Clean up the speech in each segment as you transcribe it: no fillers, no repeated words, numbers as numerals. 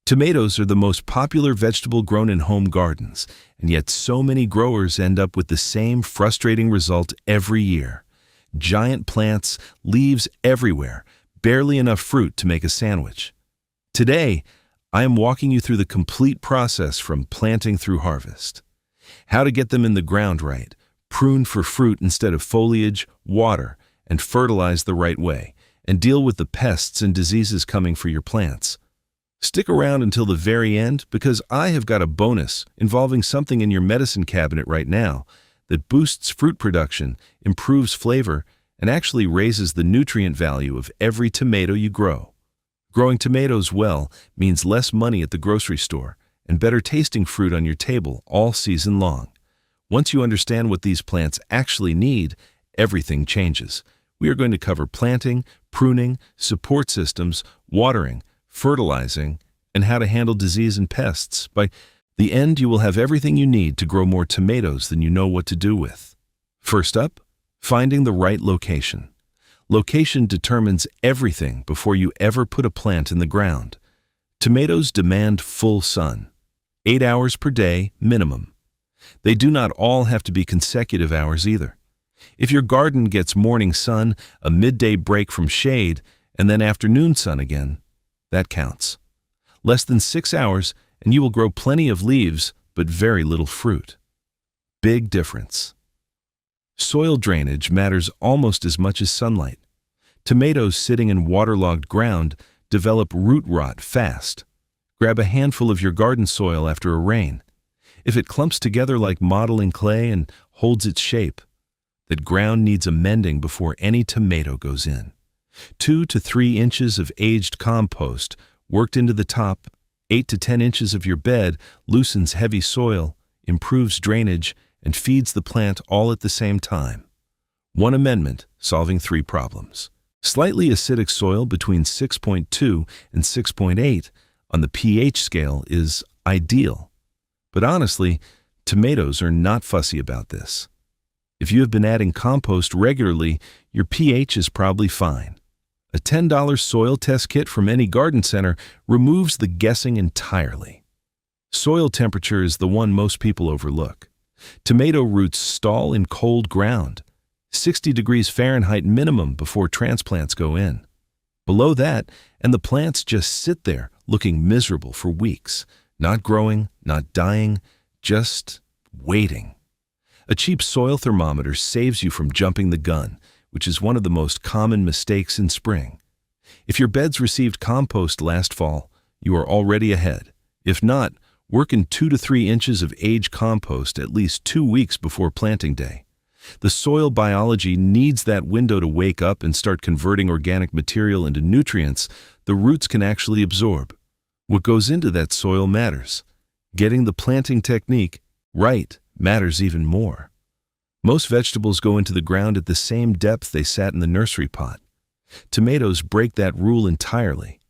Tomatoes are the most popular vegetable grown in home gardens, and yet so many growers end up with the same frustrating result every year. Giant plants, leaves everywhere, barely enough fruit to make a sandwich. Today, I am walking you through the complete process from planting through harvest. How to get them in the ground right, prune for fruit instead of foliage, water, and fertilize the right way, and deal with the pests and diseases coming for your plants. Stick around until the very end because I have got a bonus involving something in your medicine cabinet right now that boosts fruit production, improves flavor, and actually raises the nutrient value of every tomato you grow. Growing tomatoes well means less money at the grocery store and better tasting fruit on your table all season long. Once you understand what these plants actually need, everything changes. We are going to cover planting, pruning, support systems, watering, fertilizing, and how to handle disease and pests. By the end, you will have everything you need to grow more tomatoes than you know what to do with. First up, finding the right location. Location determines everything before you ever put a plant in the ground. Tomatoes demand full sun, 8 hours per day minimum. They do not all have to be consecutive hours either. If your garden gets morning sun, a midday break from shade, and then afternoon sun again, that counts. Less than 6 hours, and you will grow plenty of leaves, but very little fruit. Big difference. Soil drainage matters almost as much as sunlight. Tomatoes sitting in waterlogged ground develop root rot fast. Grab a handful of your garden soil after a rain. If it clumps together like modeling clay and holds its shape, that ground needs amending before any tomato goes in. 2 to 3 inches of aged compost worked into the top, 8 to 10 inches of your bed loosens heavy soil, improves drainage, and feeds the plant all at the same time. One amendment solving 3 problems. Slightly acidic soil between 6.2 and 6.8 on the pH scale is ideal. But honestly, tomatoes are not fussy about this. If you have been adding compost regularly, your pH is probably fine. A $10 soil test kit from any garden center removes the guessing entirely. Soil temperature is the one most people overlook. Tomato roots stall in cold ground, 60 degrees Fahrenheit minimum before transplants go in. Below that, and the plants just sit there looking miserable for weeks, not growing, not dying, just waiting. A cheap soil thermometer saves you from jumping the gun, which is one of the most common mistakes in spring. If your beds received compost last fall, you are already ahead. If not, work in 2 to 3 inches of aged compost at least 2 weeks before planting day. The soil biology needs that window to wake up and start converting organic material into nutrients the roots can actually absorb. What goes into that soil matters. Getting the planting technique right matters even more. Most vegetables go into the ground at the same depth they sat in the nursery pot. Tomatoes break that rule entirely.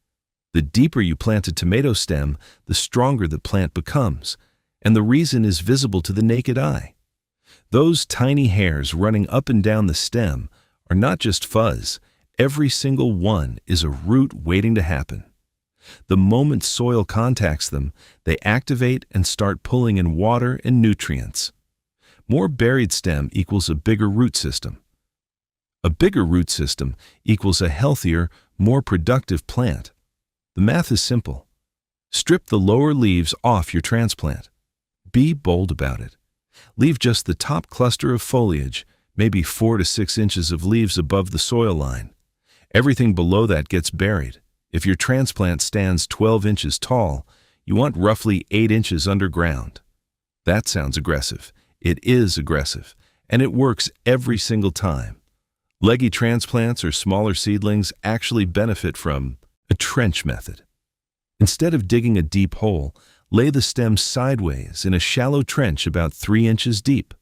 The deeper you plant a tomato stem, the stronger the plant becomes, and the reason is visible to the naked eye. Those tiny hairs running up and down the stem are not just fuzz. Every single one is a root waiting to happen. The moment soil contacts them, they activate and start pulling in water and nutrients. More buried stem equals a bigger root system. A bigger root system equals a healthier, more productive plant. The math is simple. Strip the lower leaves off your transplant. Be bold about it. Leave just the top cluster of foliage, maybe 4 to 6 inches of leaves above the soil line. Everything below that gets buried. If your transplant stands 12 inches tall, you want roughly 8 inches underground. That sounds aggressive. It is aggressive, and it works every single time. Leggy transplants or smaller seedlings actually benefit from a trench method. Instead of digging a deep hole, lay the stem sideways in a shallow trench about 3 inches deep.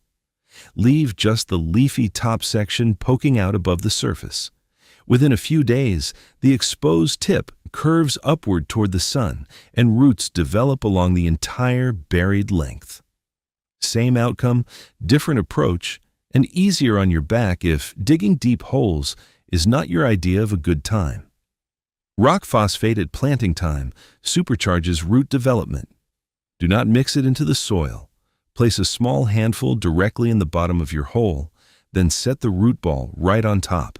Leave just the leafy top section poking out above the surface. Within a few days, the exposed tip curves upward toward the sun, and roots develop along the entire buried length. Same outcome, different approach, and easier on your back if digging deep holes is not your idea of a good time. Rock phosphate at planting time supercharges root development. Do not mix it into the soil. Place a small handful directly in the bottom of your hole, then set the root ball right on top.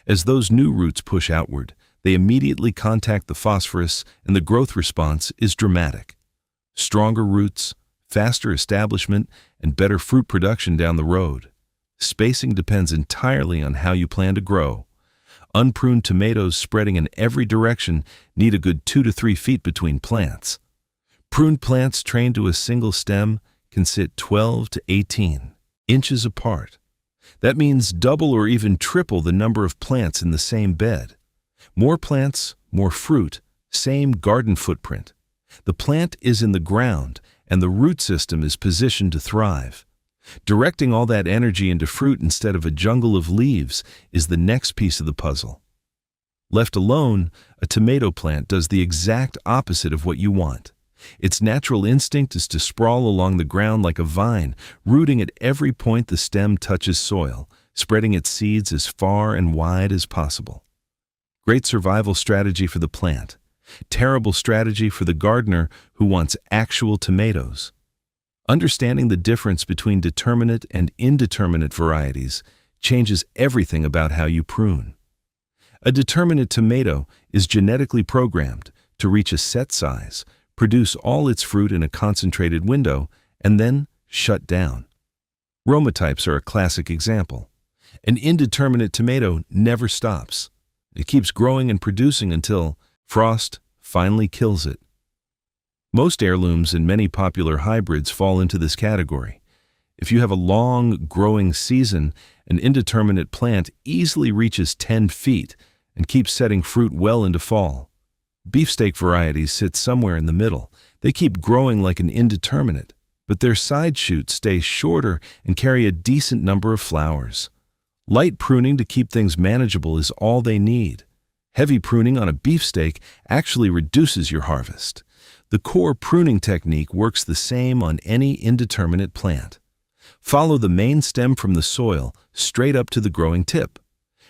As those new roots push outward, they immediately contact the phosphorus, and the growth response is dramatic. Stronger roots, faster establishment, and better fruit production down the road. Spacing depends entirely on how you plan to grow. Unpruned tomatoes spreading in every direction need a good 2 to 3 feet between plants. Pruned plants trained to a single stem can sit 12 to 18 inches apart. That means double or even triple the number of plants in the same bed. More plants, more fruit, same garden footprint. The plant is in the ground, and the root system is positioned to thrive. Directing all that energy into fruit instead of a jungle of leaves is the next piece of the puzzle. Left alone, a tomato plant does the exact opposite of what you want. Its natural instinct is to sprawl along the ground like a vine, rooting at every point the stem touches soil, spreading its seeds as far and wide as possible. Great survival strategy for the plant. Terrible strategy for the gardener who wants actual tomatoes. Understanding the difference between determinate and indeterminate varieties changes everything about how you prune. A determinate tomato is genetically programmed to reach a set size, produce all its fruit in a concentrated window, and then shut down. Roma types are a classic example. An indeterminate tomato never stops. It keeps growing and producing until frost finally kills it. Most heirlooms and many popular hybrids fall into this category. If you have a long growing season, an indeterminate plant easily reaches 10 feet and keeps setting fruit well into fall. Beefsteak varieties sit somewhere in the middle. They keep growing like an indeterminate, but their side shoots stay shorter and carry a decent number of flowers. Light pruning to keep things manageable is all they need. Heavy pruning on a beefsteak actually reduces your harvest. The core pruning technique works the same on any indeterminate plant. Follow the main stem from the soil straight up to the growing tip.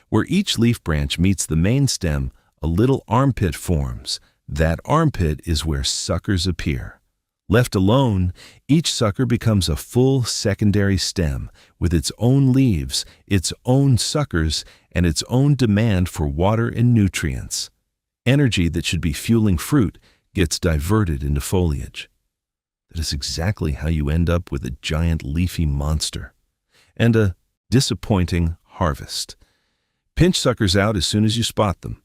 Where each leaf branch meets the main stem, a little armpit forms. That armpit is where suckers appear. Left alone, each sucker becomes a full secondary stem with its own leaves, its own suckers, and its own demand for water and nutrients. Energy that should be fueling fruit gets diverted into foliage. That is exactly how you end up with a giant leafy monster and a disappointing harvest. Pinch suckers out as soon as you spot them.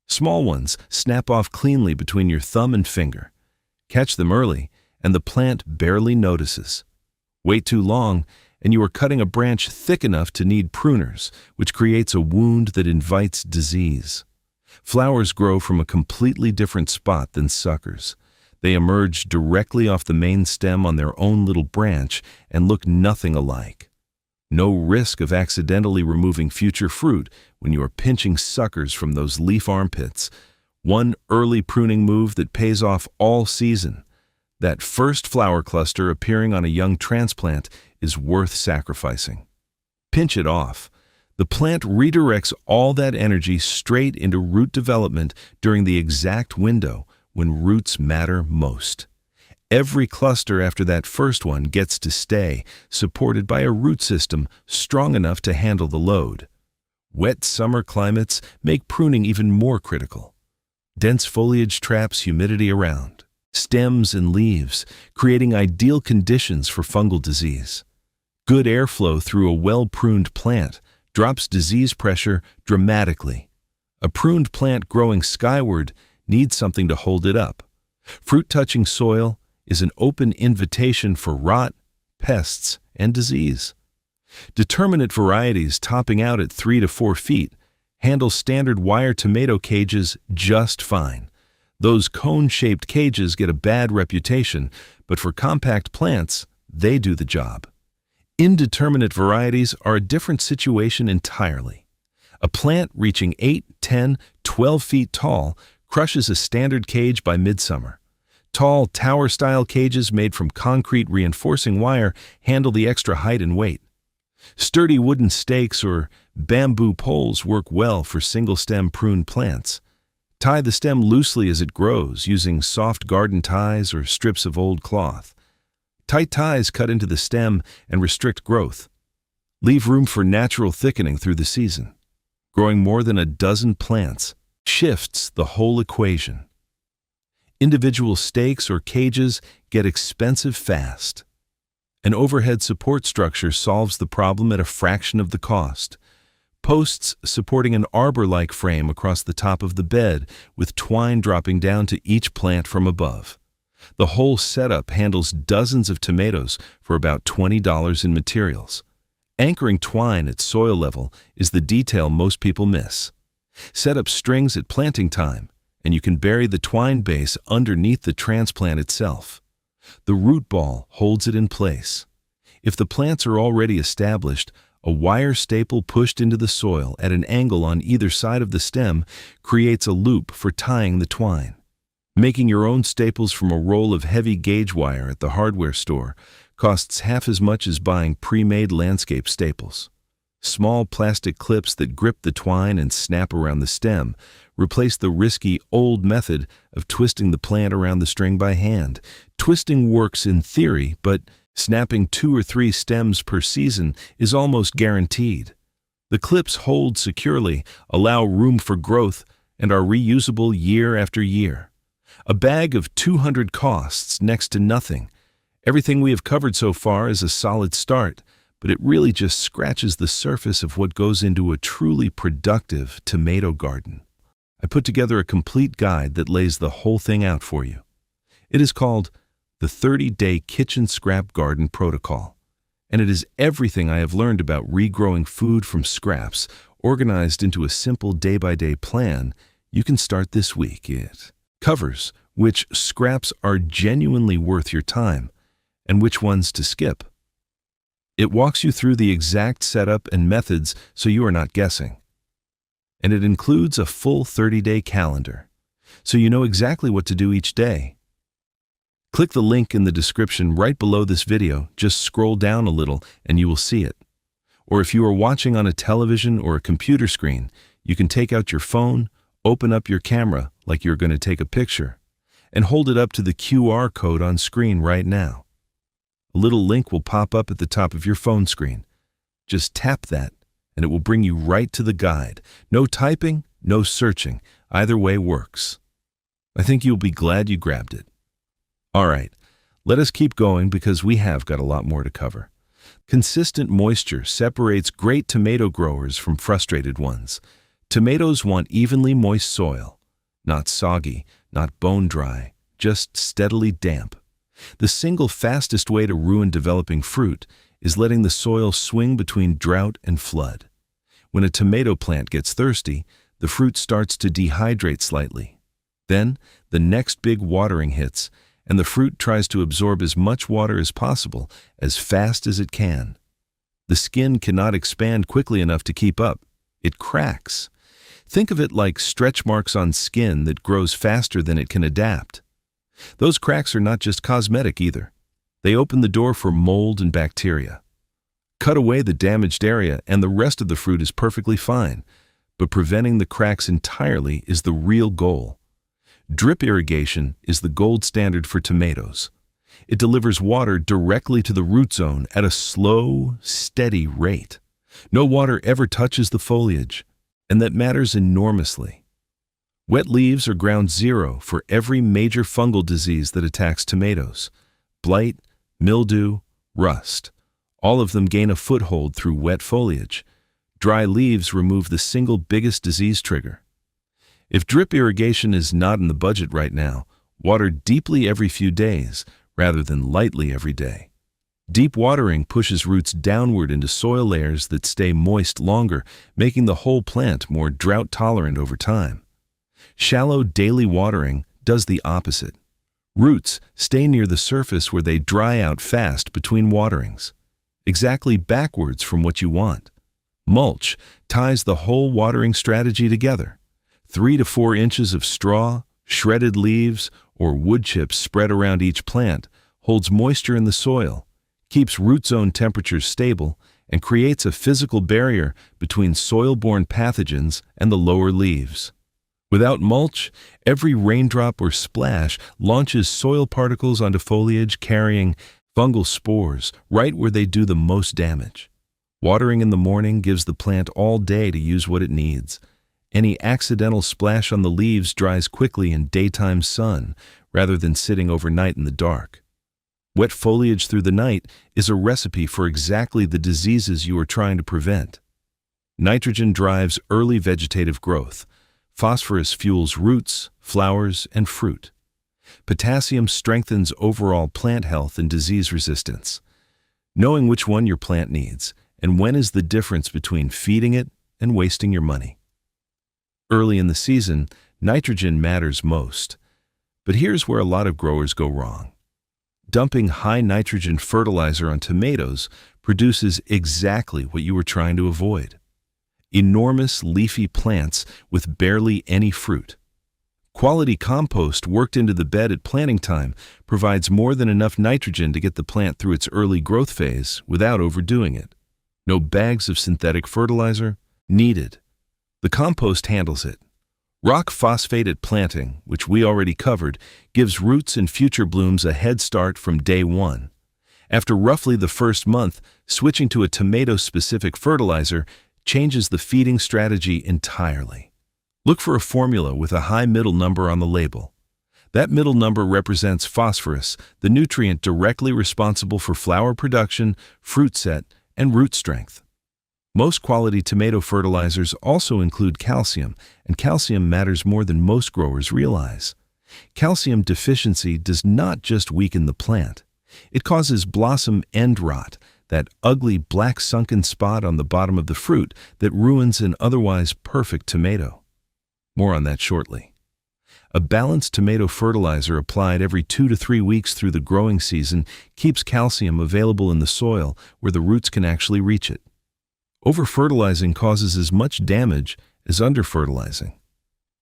Small ones snap off cleanly between your thumb and finger. Catch them early, and the plant barely notices. Wait too long, and you are cutting a branch thick enough to need pruners, which creates a wound that invites disease. Flowers grow from a completely different spot than suckers. They emerge directly off the main stem on their own little branch and look nothing alike. No risk of accidentally removing future fruit when you are pinching suckers from those leaf armpits. One early pruning move that pays off all season. That first flower cluster appearing on a young transplant is worth sacrificing. Pinch it off. The plant redirects all that energy straight into root development during the exact window when roots matter most. Every cluster after that first one gets to stay, supported by a root system strong enough to handle the load. Wet summer climates make pruning even more critical. Dense foliage traps humidity around stems and leaves, creating ideal conditions for fungal disease. Good airflow through a well-pruned plant drops disease pressure dramatically. A pruned plant growing skyward needs something to hold it up. Fruit-touching soil is an open invitation for rot, pests, and disease. Determinate varieties topping out at 3 to 4 feet handle standard wire tomato cages just fine. Those cone-shaped cages get a bad reputation, but for compact plants, they do the job. Indeterminate varieties are a different situation entirely. A plant reaching 8, 10, 12 feet tall crushes a standard cage by midsummer. Tall, tower-style cages made from concrete reinforcing wire handle the extra height and weight. Sturdy wooden stakes or bamboo poles work well for single-stem pruned plants. Tie the stem loosely as it grows, using soft garden ties or strips of old cloth. Tight ties cut into the stem and restrict growth. Leave room for natural thickening through the season. Growing more than a dozen plants shifts the whole equation. Individual stakes or cages get expensive fast. An overhead support structure solves the problem at a fraction of the cost. Posts supporting an arbor-like frame across the top of the bed with twine dropping down to each plant from above. The whole setup handles dozens of tomatoes for about $20 in materials. Anchoring twine at soil level is the detail most people miss. Set up strings at planting time, and you can bury the twine base underneath the transplant itself. The root ball holds it in place. If the plants are already established, a wire staple pushed into the soil at an angle on either side of the stem creates a loop for tying the twine. Making your own staples from a roll of heavy gauge wire at the hardware store costs half as much as buying pre-made landscape staples. Small plastic clips that grip the twine and snap around the stem replace the risky old method of twisting the plant around the string by hand. Twisting works in theory, but snapping 2 or 3 stems per season is almost guaranteed. The clips hold securely, allow room for growth, and are reusable year after year. A bag of 200 costs next to nothing. Everything we have covered so far is a solid start, but it really just scratches the surface of what goes into a truly productive tomato garden. I put together a complete guide that lays the whole thing out for you. It is called the 30-Day Kitchen Scrap Garden Protocol, and it is everything I have learned about regrowing food from scraps, organized into a simple day-by-day plan you can start this week. It covers which scraps are genuinely worth your time and which ones to skip. It walks you through the exact setup and methods so you are not guessing. And it includes a full 30-day calendar, so you know exactly what to do each day. Click the link in the description right below this video, just scroll down a little and you will see it. Or if you are watching on a television or a computer screen, you can take out your phone, open up your camera like you're going to take a picture, and hold it up to the QR code on screen right now. A little link will pop up at the top of your phone screen. Just tap that, and it will bring you right to the guide. No typing, no searching. Either way works. I think you'll be glad you grabbed it. All right, let us keep going because we have got a lot more to cover. Consistent moisture separates great tomato growers from frustrated ones. Tomatoes want evenly moist soil, not soggy, not bone dry, just steadily damp. The single fastest way to ruin developing fruit is letting the soil swing between drought and flood. When a tomato plant gets thirsty, the fruit starts to dehydrate slightly. Then, the next big watering hits, and the fruit tries to absorb as much water as possible as fast as it can. The skin cannot expand quickly enough to keep up. It cracks. Think of it like stretch marks on skin that grows faster than it can adapt. Those cracks are not just cosmetic either. They open the door for mold and bacteria. Cut away the damaged area and the rest of the fruit is perfectly fine, but preventing the cracks entirely is the real goal. Drip irrigation is the gold standard for tomatoes. It delivers water directly to the root zone at a slow, steady rate. No water ever touches the foliage, and that matters enormously. Wet leaves are ground zero for every major fungal disease that attacks tomatoes. Blight, mildew, rust. All of them gain a foothold through wet foliage. Dry leaves remove the single biggest disease trigger. If drip irrigation is not in the budget right now, water deeply every few days rather than lightly every day. Deep watering pushes roots downward into soil layers that stay moist longer, making the whole plant more drought tolerant over time. Shallow daily watering does the opposite. Roots stay near the surface where they dry out fast between waterings. Exactly backwards from what you want. Mulch ties the whole watering strategy together. 3 to 4 inches of straw, shredded leaves, or wood chips spread around each plant holds moisture in the soil, keeps root zone temperatures stable, and creates a physical barrier between soil-borne pathogens and the lower leaves. Without mulch, every raindrop or splash launches soil particles onto foliage carrying fungal spores right where they do the most damage. Watering in the morning gives the plant all day to use what it needs. Any accidental splash on the leaves dries quickly in daytime sun rather than sitting overnight in the dark. Wet foliage through the night is a recipe for exactly the diseases you are trying to prevent. Nitrogen drives early vegetative growth. Phosphorus fuels roots, flowers, and fruit. Potassium strengthens overall plant health and disease resistance. Knowing which one your plant needs and when is the difference between feeding it and wasting your money. Early in the season, nitrogen matters most. But here's where a lot of growers go wrong. Dumping high nitrogen fertilizer on tomatoes produces exactly what you were trying to avoid. Enormous leafy plants with barely any fruit. Quality compost worked into the bed at planting time provides more than enough nitrogen to get the plant through its early growth phase without overdoing it. No bags of synthetic fertilizer needed. The compost handles it. Rock phosphate at planting, which we already covered, gives roots and future blooms a head start from day one. After roughly the first month, switching to a tomato-specific fertilizer changes the feeding strategy entirely. Look for a formula with a high middle number on the label. That middle number represents phosphorus, the nutrient directly responsible for flower production, fruit set, and root strength. Most quality tomato fertilizers also include calcium, and calcium matters more than most growers realize. Calcium deficiency does not just weaken the plant. It causes blossom end rot, that ugly black sunken spot on the bottom of the fruit that ruins an otherwise perfect tomato. More on that shortly. A balanced tomato fertilizer applied every 2 to 3 weeks through the growing season keeps calcium available in the soil where the roots can actually reach it. Over-fertilizing causes as much damage as under-fertilizing.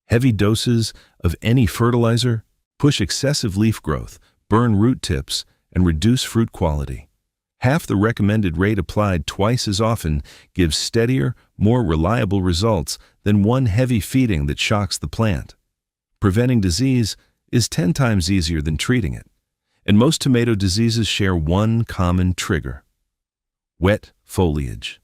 Heavy doses of any fertilizer push excessive leaf growth, burn root tips, and reduce fruit quality. Half the recommended rate applied twice as often gives steadier, more reliable results than one heavy feeding that shocks the plant. Preventing disease is 10 times easier than treating it, and most tomato diseases share one common trigger: wet foliage.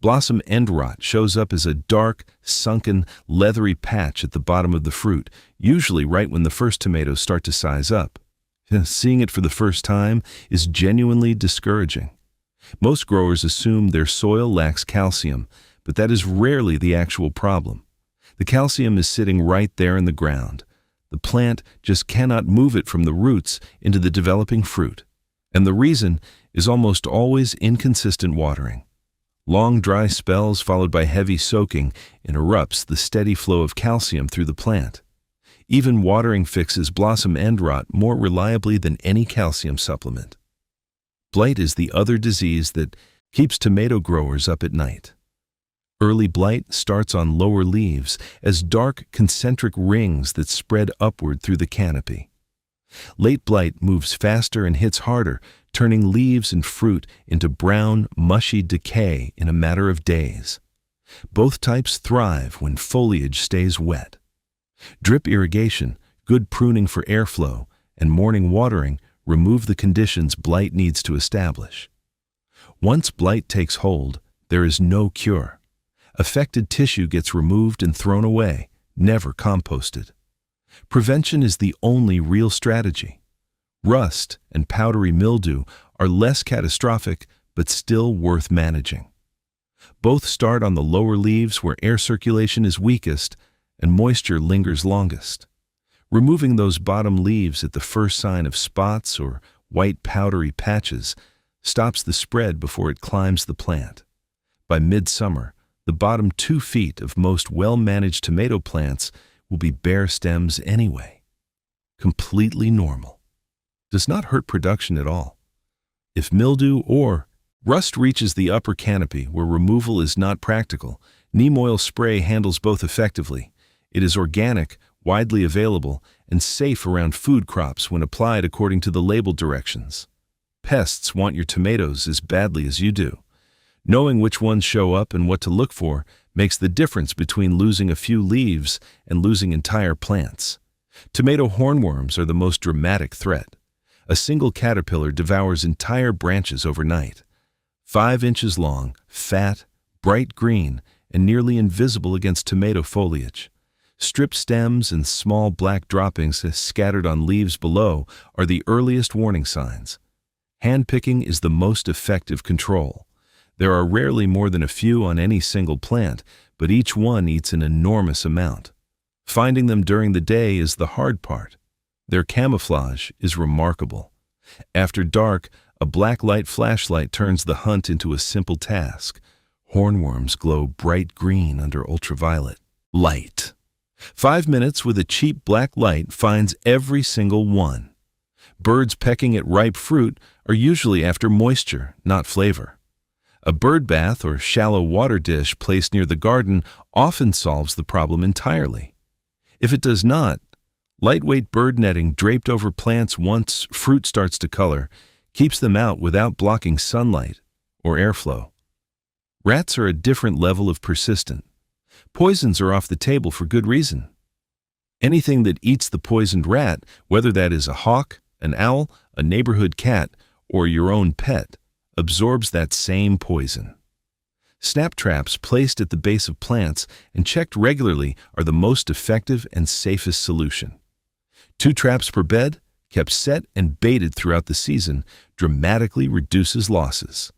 Blossom end rot shows up as a dark, sunken, leathery patch at the bottom of the fruit, usually right when the first tomatoes start to size up. Seeing it for the first time is genuinely discouraging. Most growers assume their soil lacks calcium, but that is rarely the actual problem. The calcium is sitting right there in the ground. The plant just cannot move it from the roots into the developing fruit. And the reason is almost always inconsistent watering. Long dry spells followed by heavy soaking interrupts the steady flow of calcium through the plant. Even watering fixes blossom end rot more reliably than any calcium supplement. Blight is the other disease that keeps tomato growers up at night. Early blight starts on lower leaves as dark concentric rings that spread upward through the canopy. Late blight moves faster and hits harder, turning leaves and fruit into brown, mushy decay in a matter of days. Both types thrive when foliage stays wet. Drip irrigation, good pruning for airflow, and morning watering remove the conditions blight needs to establish. Once blight takes hold, there is no cure. Affected tissue gets removed and thrown away, never composted. Prevention is the only real strategy. Rust and powdery mildew are less catastrophic, but still worth managing. Both start on the lower leaves where air circulation is weakest and moisture lingers longest. Removing those bottom leaves at the first sign of spots or white powdery patches stops the spread before it climbs the plant. By midsummer, the bottom 2 feet of most well-managed tomato plants will be bare stems anyway. Completely normal. Does not hurt production at all. If mildew or rust reaches the upper canopy where removal is not practical, neem oil spray handles both effectively. It is organic, widely available, and safe around food crops when applied according to the label directions. Pests want your tomatoes as badly as you do. Knowing which ones show up and what to look for makes the difference between losing a few leaves and losing entire plants. Tomato hornworms are the most dramatic threat. A single caterpillar devours entire branches overnight. 5 inches long, fat, bright green, and nearly invisible against tomato foliage. Stripped stems and small black droppings scattered on leaves below are the earliest warning signs. Hand-picking is the most effective control. There are rarely more than a few on any single plant, but each one eats an enormous amount. Finding them during the day is the hard part. Their camouflage is remarkable. After dark, a black light flashlight turns the hunt into a simple task. Hornworms glow bright green under ultraviolet light. 5 minutes with a cheap black light finds every single one. Birds pecking at ripe fruit are usually after moisture, not flavor. A bird bath or shallow water dish placed near the garden often solves the problem entirely. If it does not, lightweight bird netting draped over plants once fruit starts to color keeps them out without blocking sunlight or airflow. Rats are a different level of persistent. Poisons are off the table for good reason. Anything that eats the poisoned rat, whether that is a hawk, an owl, a neighborhood cat, or your own pet, absorbs that same poison. Snap traps placed at the base of plants and checked regularly are the most effective and safest solution. 2 traps per bed, kept set and baited throughout the season, dramatically reduces losses.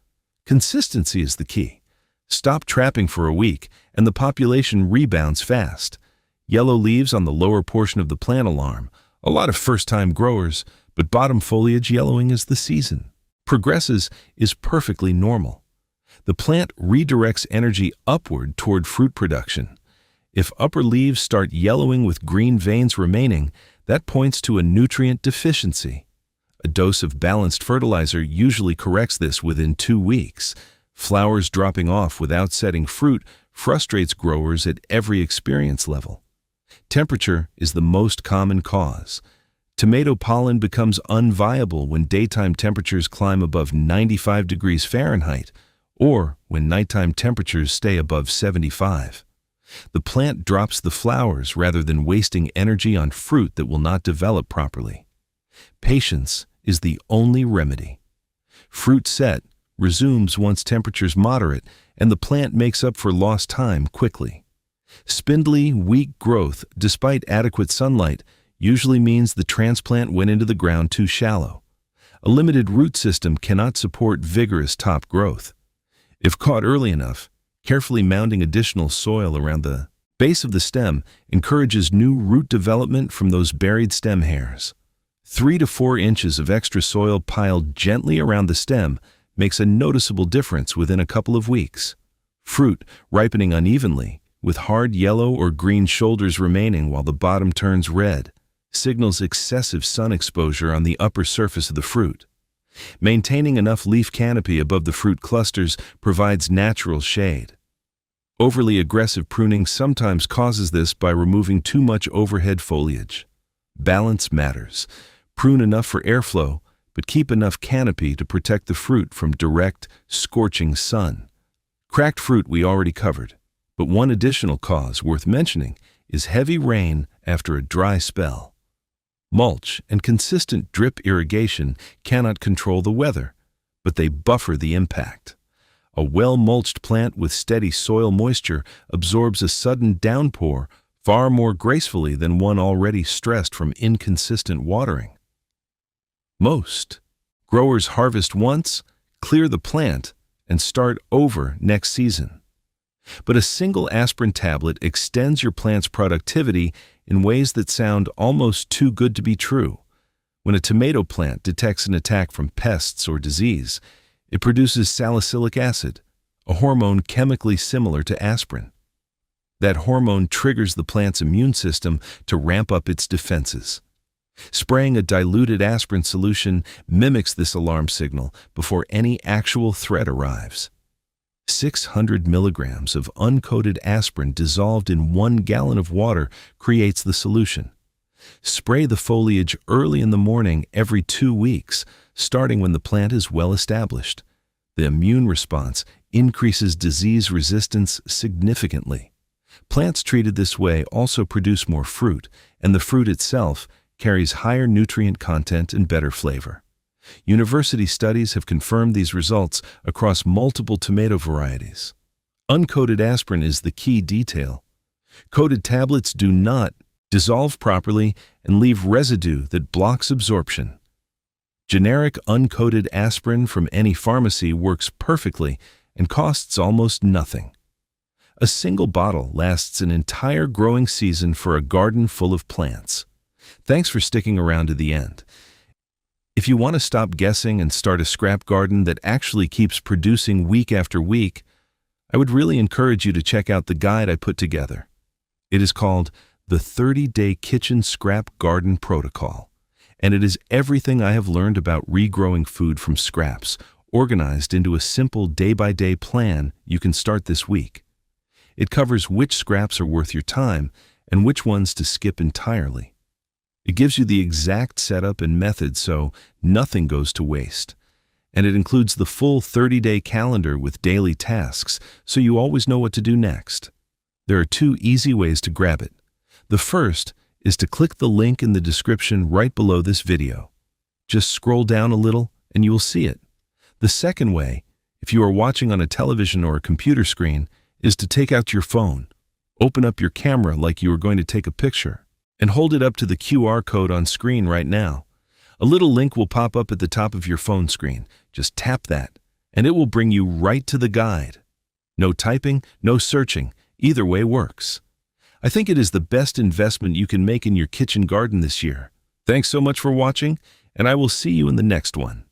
Consistency is the key. Stop trapping for a week, and the population rebounds fast. Yellow leaves on the lower portion of the plant alarm. A lot of first-time growers, but bottom foliage yellowing as the season progresses is perfectly normal. The plant redirects energy upward toward fruit production. If upper leaves start yellowing with green veins remaining, that points to a nutrient deficiency. A dose of balanced fertilizer usually corrects this within 2 weeks. Flowers dropping off without setting fruit frustrates growers at every experience level. Temperature is the most common cause. Tomato pollen becomes unviable when daytime temperatures climb above 95 degrees Fahrenheit or when nighttime temperatures stay above 75. The plant drops the flowers rather than wasting energy on fruit that will not develop properly. Patience is the only remedy. Fruit set resumes once temperatures moderate and the plant makes up for lost time quickly. Spindly, weak growth, despite adequate sunlight, usually means the transplant went into the ground too shallow. A limited root system cannot support vigorous top growth. If caught early enough, carefully mounding additional soil around the base of the stem encourages new root development from those buried stem hairs. 3 to 4 inches of extra soil piled gently around the stem makes a noticeable difference within a couple of weeks. Fruit ripening unevenly, with hard yellow or green shoulders remaining while the bottom turns red, signals excessive sun exposure on the upper surface of the fruit. Maintaining enough leaf canopy above the fruit clusters provides natural shade. Overly aggressive pruning sometimes causes this by removing too much overhead foliage. Balance matters. Prune enough for airflow, but keep enough canopy to protect the fruit from direct, scorching sun. Cracked fruit we already covered, but one additional cause worth mentioning is heavy rain after a dry spell. Mulch and consistent drip irrigation cannot control the weather, but they buffer the impact. A well-mulched plant with steady soil moisture absorbs a sudden downpour far more gracefully than one already stressed from inconsistent watering. Most growers harvest once, clear the plant, and start over next season. But a single aspirin tablet extends your plant's productivity in ways that sound almost too good to be true. When a tomato plant detects an attack from pests or disease, it produces salicylic acid, a hormone chemically similar to aspirin. That hormone triggers the plant's immune system to ramp up its defenses. Spraying a diluted aspirin solution mimics this alarm signal before any actual threat arrives. 600 milligrams of uncoated aspirin dissolved in 1 gallon of water creates the solution. Spray the foliage early in the morning every 2 weeks, starting when the plant is well established. The immune response increases disease resistance significantly. Plants treated this way also produce more fruit, and the fruit itself carries higher nutrient content and better flavor. University studies have confirmed these results across multiple tomato varieties. Uncoated aspirin is the key detail. Coated tablets do not dissolve properly and leave residue that blocks absorption. Generic uncoated aspirin from any pharmacy works perfectly and costs almost nothing. A single bottle lasts an entire growing season for a garden full of plants. Thanks for sticking around to the end. If you want to stop guessing and start a scrap garden that actually keeps producing week after week, I would really encourage you to check out the guide I put together. It is called the 30-Day Kitchen Scrap Garden Protocol, and it is everything I have learned about regrowing food from scraps, organized into a simple day-by-day plan you can start this week. It covers which scraps are worth your time and which ones to skip entirely. It gives you the exact setup and method so nothing goes to waste. And it includes the full 30-day calendar with daily tasks so you always know what to do next. There are 2 easy ways to grab it. The first is to click the link in the description right below this video. Just scroll down a little and you will see it. The second way, if you are watching on a television or a computer screen, is to take out your phone, open up your camera like you are going to take a picture, and hold it up to the QR code on screen right now. A little link will pop up at the top of your phone screen. Just tap that, and it will bring you right to the guide. No typing, no searching. Either way works. I think it is the best investment you can make in your kitchen garden this year. Thanks so much for watching, and I will see you in the next one.